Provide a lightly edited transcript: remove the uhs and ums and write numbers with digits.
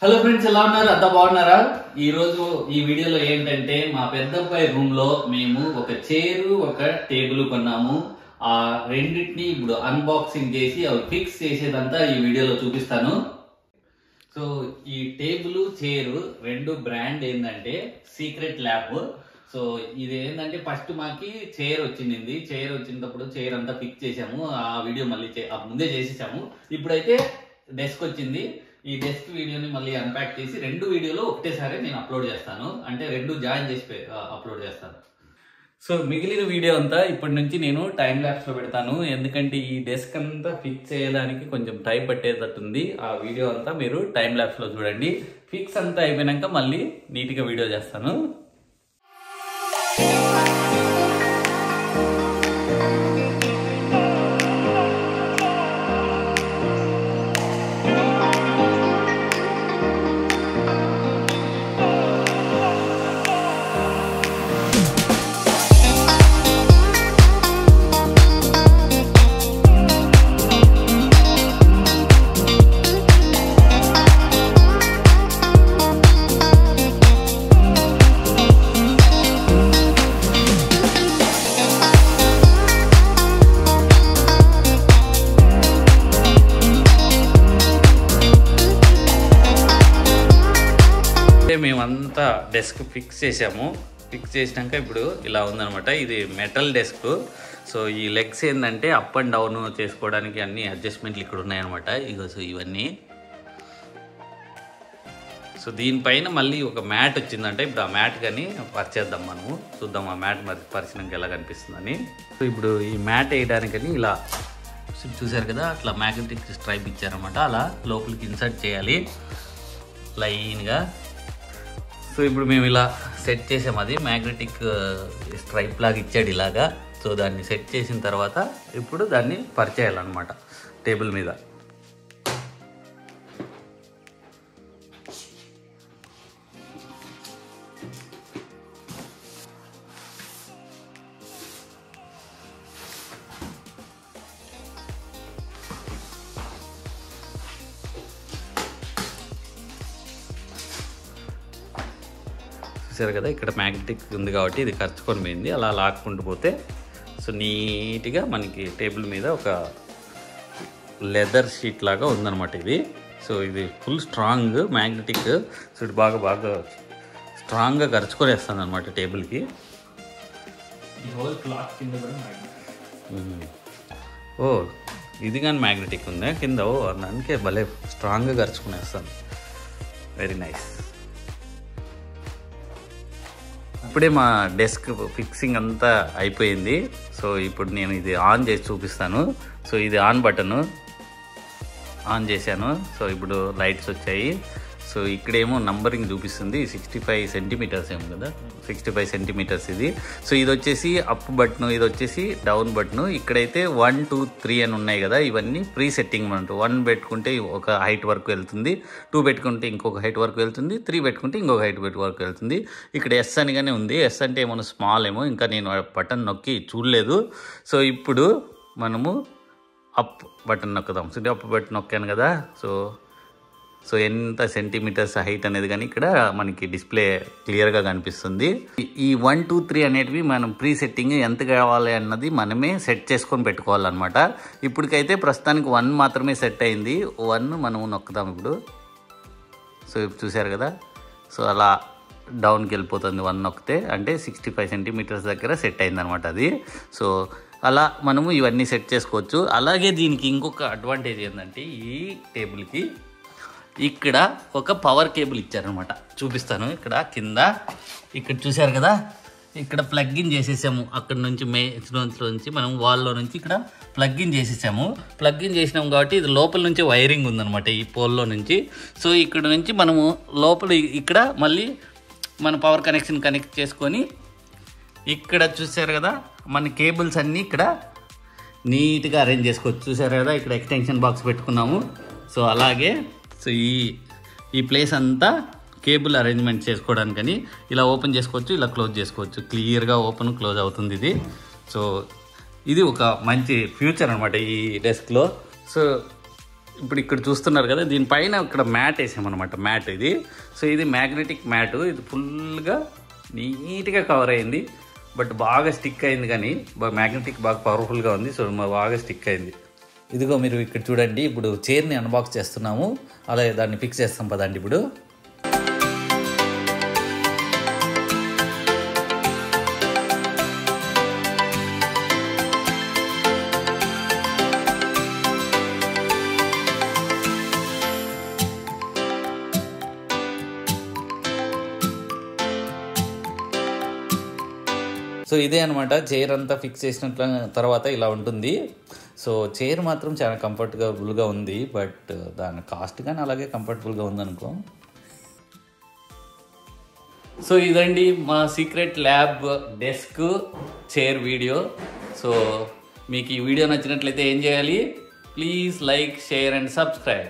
Hello friends, ఎలా ఉన్నారు? అంతా బాగున్నారా? ఈ రోజు ఈ వీడియోలో ఏంటంటే మా పెద్దబ్బాయి రూమ్ లో మేము ఒక చైరు ఒక టేబుల్ కొన్నాము. ఆ రెండింటిని ఇప్పుడు అన్బాక్సింగ్ చేసి అవి ఫిక్స్ చేసేదంతా ఈ వీడియోలో చూపిస్తాను. సో ఈ టేబుల్ చైరు రెండు బ్రాండ్ ఏంటంటే సీక్రెట్ ల్యాబ్. సో ఇది ఏంటంటే ఫస్ట్ మాకి చైర్ వచ్చింది. చైర్ వచ్చినప్పుడు చైర్ అంతా ఫిక్స్ చేసాము. ఆ వీడియో మళ్ళీ ముందే చేసేసాము. ఇప్పుడైతే డెస్క్ వచ్చింది. ఈ డెస్క్ వీడియోని మళ్ళీ అన్పాక్ చేసి రెండు వీడియోలో ఒకటేసారి నేను అప్లోడ్ చేస్తాను. అంటే రెండు జాయిన్ చేసి అప్లోడ్ చేస్తాను. సో మిగిలిన వీడియో అంతా ఇప్పటి నుంచి నేను టైం ల్యాప్స్ లో పెడతాను. ఎందుకంటే ఈ డెస్క్ అంతా ఫిక్స్ చేయడానికి కొంచెం టైం పట్టేటట్టుంది. ఆ వీడియో అంతా మీరు టైం ల్యాప్స్ లో చూడండి. ఫిక్స్ అంతా అయిపోయినాక మళ్ళీ నీట్గా వీడియో చేస్తాను. మేమంతా డెస్క్ ఫిక్స్ చేసాము. ఫిక్స్ చేసినాక ఇప్పుడు ఇలా ఉందనమాట. ఇది మెటల్ డెస్క్. సో ఈ లెగ్స్ ఏంటంటే అప్ అండ్ డౌన్ చేసుకోవడానికి అన్ని అడ్జస్ట్మెంట్లు ఇక్కడ ఉన్నాయన్నమాట. ఇగో సో ఇవన్నీ. సో దీనిపైన మళ్ళీ ఒక మ్యాట్ వచ్చిందంటే ఇప్పుడు ఆ మ్యాట్ కానీ పరిచేద్దాం. మనము చూద్దాం ఆ మ్యాట్ మరి పరిచినాక ఎలా కనిపిస్తుందని. సో ఇప్పుడు ఈ మ్యాట్ వేయడానికని ఇలా చూసారు కదా, అట్లా మ్యాగ్నెటిక్ స్ట్రైప్ ఇచ్చారనమాట. అలా లోపలికి ఇన్సర్ట్ చేయాలి లైన్గా. సో ఇప్పుడు మేము ఇలా సెట్ చేసాము. అది మ్యాగ్నెటిక్ స్ట్రైప్ లాగా ఇచ్చాడు ఇలాగా. సో దాన్ని సెట్ చేసిన తర్వాత ఇప్పుడు దాన్ని పరిచేయాలన్నమాట టేబుల్ మీద. చూసారు కదా, ఇక్కడ మ్యాగ్నెటిక్ ఉంది కాబట్టి ఇది ఖర్చుకొని పోయింది. అలా లాక్కుంటూ పోతే సో నీట్గా మనకి టేబుల్ మీద ఒక లెదర్ షీట్ లాగా ఉందన్నమాట ఇది. సో ఇది ఫుల్ స్ట్రాంగ్ మ్యాగ్నెటిక్. సో ఇది బాగా స్ట్రాంగ్గా ఖర్చుకొని వేస్తుంది అనమాట టేబుల్కి. ఓ ఇది కానీ మ్యాగ్నెటిక్ ఉందా కింద? ఓ అందుకే భలే స్ట్రాంగ్గా ఖర్చుకొని వేస్తాను. Very nice. ఇప్పుడే మా డెస్క్ ఫిక్సింగ్ అంతా అయిపోయింది. సో ఇప్పుడు నేను ఇది ఆన్ చేసి చూపిస్తాను. సో ఇది ఆన్ బటన్ ఆన్ చేశాను. సో ఇప్పుడు లైట్స్ వచ్చాయి. సో ఇక్కడేమో నంబరింగ్ చూపిస్తుంది. 65 సెంటీమీటర్స్ ఏమో కదా, 65 సెంటీమీటర్స్ ఇది. సో ఇది వచ్చేసి అప్ బటన్, ఇది వచ్చేసి డౌన్ బటన్. ఇక్కడైతే 1, 2, 3 అని ఉన్నాయి కదా, ఇవన్నీ ప్రీ సెట్టింగ్ అన్నట్టు. 1 పెట్టుకుంటే ఒక హైట్ వరకు వెళ్తుంది, 2 పెట్టుకుంటే ఇంకొక హైట్ వరకు వెళ్తుంది, 3 పెట్టుకుంటే ఇంకొక హైట్ వరకు వెళ్తుంది. ఇక్కడ ఎస్ అనిగానే ఉంది. ఎస్ అంటే ఏమో స్మాల్ ఏమో, ఇంకా నేను బటన్ నొక్కి చూడలేదు. సో ఇప్పుడు మనము అప్ బటన్ నొక్కుదాం. సో అప్ బటన్ నొక్కాను కదా. సో ఎంత సెంటీమీటర్స్ హైట్ అనేది కానీ ఇక్కడ మనకి డిస్ప్లే క్లియర్గా కనిపిస్తుంది. ఈ 1, 2, 3 అనేటివి మనం ప్రీ సెట్టింగ్ ఎంత కావాలి అన్నది మనమే సెట్ చేసుకొని పెట్టుకోవాలన్నమాట. ఇప్పటికైతే ప్రస్తుతానికి 1 మాత్రమే సెట్ అయింది. 1 మనము నొక్కుదాం ఇప్పుడు. సో చూసారు కదా, సో అలా డౌన్కి వెళ్ళిపోతుంది 1 నొక్కితే. అంటే 65 సెంటీమీటర్స్ దగ్గర సెట్ అయిందనమాట అది. సో అలా మనము ఇవన్నీ సెట్ చేసుకోవచ్చు. అలాగే దీనికి ఇంకొక అడ్వాంటేజ్ ఏంటంటే ఈ టేబుల్కి ఇక్కడ ఒక పవర్ కేబుల్ ఇచ్చారనమాట. చూపిస్తాను. ఇక్కడ కింద ఇక్కడ చూసారు కదా, ఇక్కడ ప్లగ్ ఇన్ చేసేసాము. అక్కడ నుంచి నుంచి మనం వాల్లో నుంచి ఇక్కడ ప్లగ్ ఇన్ చేసేసాము. ప్లగ్ ఇన్ చేసినాము కాబట్టి ఇది లోపల నుంచి వైరింగ్ ఉందన్నమాట ఈ పోల్లో నుంచి. సో ఇక్కడ నుంచి మనము లోపల ఇక్కడ మళ్ళీ మన పవర్ కనెక్షన్ కనెక్ట్ చేసుకొని ఇక్కడ చూసారు కదా మన కేబుల్స్ అన్నీ ఇక్కడ నీట్గా అరేంజ్ చేసుకోవచ్చు. చూసారు కదా, ఇక్కడ ఎక్స్టెన్షన్ బాక్స్ పెట్టుకున్నాము. సో అలాగే సో ఈ ప్లేస్ అంతా కేబుల్ అరేంజ్మెంట్ చేసుకోవడానికని ఇలా ఓపెన్ చేసుకోవచ్చు, ఇలా క్లోజ్ చేసుకోవచ్చు. క్లియర్గా ఓపెన్ క్లోజ్ అవుతుంది ఇది. సో ఇది ఒక మంచి ఫ్యూచర్ అనమాట ఈ డెస్క్లో. సో ఇప్పుడు ఇక్కడ చూస్తున్నారు కదా, దీనిపైన ఇక్కడ మ్యాట్ వేసామన్నమాట. మ్యాట్ ఇది. సో ఇది మ్యాగ్నెటిక్ మ్యాట్. ఇది ఫుల్గా నీట్గా కవర్ అయింది. బట్ బాగా స్టిక్ అయింది, కానీ మ్యాగ్నెటిక్ బాగా పవర్ఫుల్గా ఉంది. సో బాగా స్టిక్ అయింది. ఇదిగో మీరు ఇక్కడ చూడండి. ఇప్పుడు చైర్ని అన్బాక్స్ చేస్తున్నాము, అలాగే దాన్ని ఫిక్స్ చేస్తాం పదండి ఇప్పుడు. సో ఇదే అనమాట, చైర్ అంతా ఫిక్స్ చేసిన తర్వాత ఇలా ఉంటుంది. సో చైర్ మాత్రం చాలా కంఫర్టబుల్గా ఉంది, బట్ దాని కాస్ట్ కానీ అలాగే కంఫర్టబుల్గా ఉందనుకో. సో ఇదండి మా secret lab desk chair video. So మీకు ఈ వీడియో నచ్చినట్లయితే ఏం చేయాలి? Please like, share and subscribe.